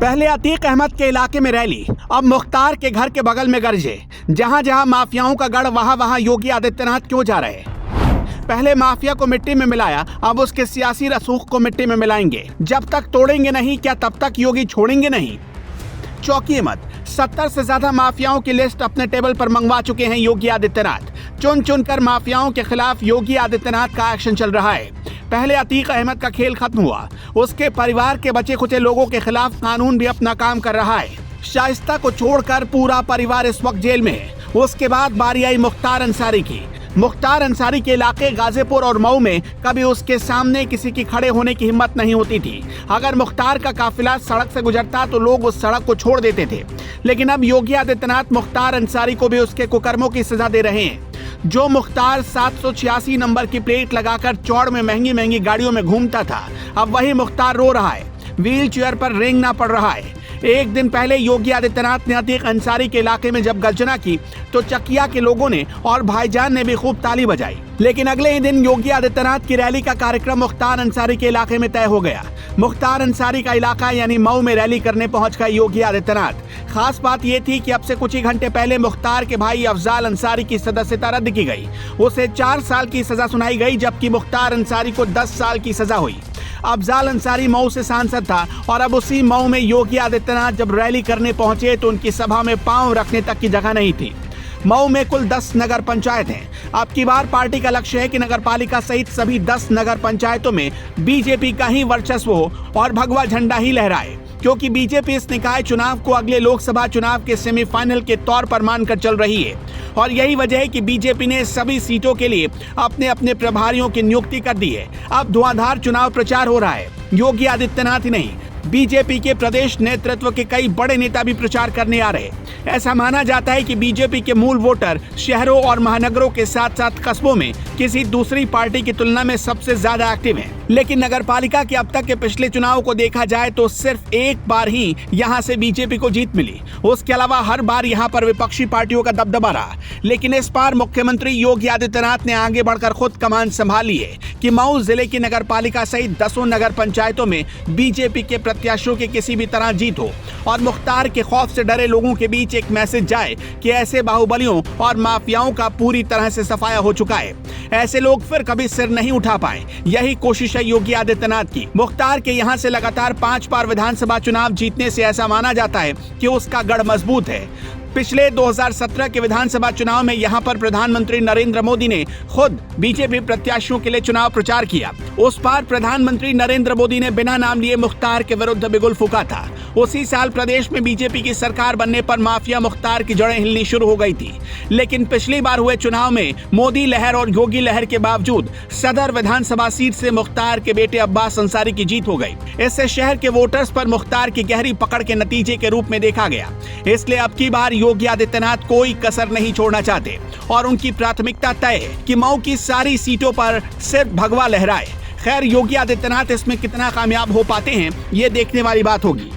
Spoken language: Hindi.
पहले अतीक अहमद के इलाके में रैली, अब मुख्तार के घर के बगल में गरजे। जहां जहां माफियाओं का गढ़ वहां वहां योगी आदित्यनाथ क्यों जा रहे? पहले माफिया को मिट्टी में मिलाया, अब उसके सियासी रसूख को मिट्टी में मिलाएंगे। जब तक तोड़ेंगे नहीं, क्या तब तक योगी छोड़ेंगे नहीं? चौंकिए मत, 70 से ज्यादा माफियाओं की लिस्ट अपने टेबल पर मंगवा चुके हैं योगी आदित्यनाथ। चुन चुनकर माफियाओं के खिलाफ योगी आदित्यनाथ का एक्शन चल रहा है। पहले अतीक अहमद का खेल खत्म हुआ, उसके परिवार के बचे खुचे लोगों के खिलाफ कानून भी अपना काम कर रहा है। शाइस्ता को छोड़कर पूरा परिवार इस वक्त जेल में है। उसके बाद बारी आई मुख्तार अंसारी की। मुख्तार अंसारी के इलाके गाजीपुर और मऊ में कभी उसके सामने किसी की खड़े होने की हिम्मत नहीं होती थी। अगर मुख्तार का काफिला सड़क से गुजरता तो लोग उस सड़क को छोड़ देते थे। लेकिन अब योगी आदित्यनाथ मुख्तार अंसारी को भी उसके कुकर्मों की सजा दे रहे हैं। जो मुख्तार 786 नंबर की प्लेट लगाकर चौड़ में महंगी महंगी गाड़ियों में घूमता था, अब वही मुख्तार रो रहा है, व्हील चेयर पर रेंगना पड़ रहा है। एक दिन पहले योगी आदित्यनाथ ने अतीक अंसारी के इलाके में जब गर्जना की तो चकिया के लोगों ने और भाईजान ने भी खूब ताली बजाई। लेकिन अगले ही दिन योगी आदित्यनाथ की रैली का कार्यक्रम मुख्तार अंसारी के इलाके में तय हो गया। मुख्तार अंसारी का इलाका यानी मऊ में रैली करने पहुंच गए योगी आदित्यनाथ। खास बात यह थी कि अब से कुछ ही घंटे पहले मुख्तार के भाई अफजाल अंसारी की सदस्यता रद्द की गई। उसे 4 साल की सजा सुनाई गई, जबकि मुख्तार अंसारी को 10 साल की सजा हुई। अफजाल अंसारी मऊ से सांसद था और अब उसी मऊ में योगी आदित्यनाथ जब रैली करने पहुंचे तो उनकी सभा में पांव रखने तक की जगह नहीं थी। मऊ में कुल 10 नगर पंचायत हैं। अब की बार पार्टी का लक्ष्य है कि नगर पालिका सहित सभी 10 नगर पंचायतों में बीजेपी का ही वर्चस्व हो और भगवा झंडा ही लहराए, क्योंकि बीजेपी इस निकाय चुनाव को अगले लोकसभा चुनाव के सेमीफाइनल के तौर पर मानकर चल रही है। और यही वजह है कि बीजेपी ने सभी सीटों के लिए अपने अपने प्रभारियों की नियुक्ति कर दी है। अब धुआंधार चुनाव प्रचार हो रहा है। योगी आदित्यनाथ ही नहीं, बीजेपी के प्रदेश नेतृत्व के कई बड़े नेता भी प्रचार करने आ रहे। ऐसा माना जाता है कि बीजेपी के मूल वोटर शहरों और महानगरों के साथ साथ कस्बों में किसी दूसरी पार्टी की तुलना में सबसे ज्यादा एक्टिव हैं। लेकिन नगरपालिका के अब तक के पिछले चुनाव को देखा जाए तो सिर्फ एक बार ही यहां से बीजेपी को जीत मिली। उसके अलावा हर बार यहां पर विपक्षी पार्टियों का दबदबा रहा। लेकिन इस बार मुख्यमंत्री योगी आदित्यनाथ ने आगे बढ़कर खुद कमान संभाली है कि मऊ जिले की नगरपालिका सहित 10 नगर पंचायतों में बीजेपी के प्रत्याशियों की किसी भी तरह जीत हो और मुख्तार के खौफ से डरे लोगों के बीच एक मैसेज जाए कि ऐसे बाहुबलियों और माफियाओं का पूरी तरह से सफाया हो चुका है। ऐसे लोग फिर कभी सिर नहीं उठा पाए। यही कोशिश है योगी आदित्यनाथ की। मुख्तार के यहां से लगातार 5 बार विधानसभा चुनाव जीतने से ऐसा माना जाता है कि उसका गढ़ मजबूत है। पिछले 2017 के विधानसभा चुनाव में यहां पर प्रधानमंत्री नरेंद्र मोदी ने खुद बीजेपी प्रत्याशियों के लिए चुनाव प्रचार किया। उस बार प्रधानमंत्री नरेंद्र मोदी ने बिना नाम लिए मुख्तार के विरुद्ध बिगुल फूंका था। उसी साल प्रदेश में बीजेपी की सरकार बनने पर माफिया मुख्तार की जड़ें हिलनी शुरू हो गई थी। लेकिन पिछली बार हुए चुनाव में मोदी लहर और योगी लहर के बावजूद सदर विधानसभा सीट से मुख्तार के बेटे अब्बास अंसारी की जीत हो गई। इससे शहर के वोटर्स पर मुख्तार की गहरी पकड़ के नतीजे के रूप में देखा गया। इसलिए अब की बार योगी आदित्यनाथ कोई कसर नहीं छोड़ना चाहते और उनकी प्राथमिकता तय है कि मऊ की सारी सीटों पर सिर्फ भगवा लहराए। खैर, योगी आदित्यनाथ इसमें कितना कामयाब हो पाते हैं, ये देखने वाली बात होगी।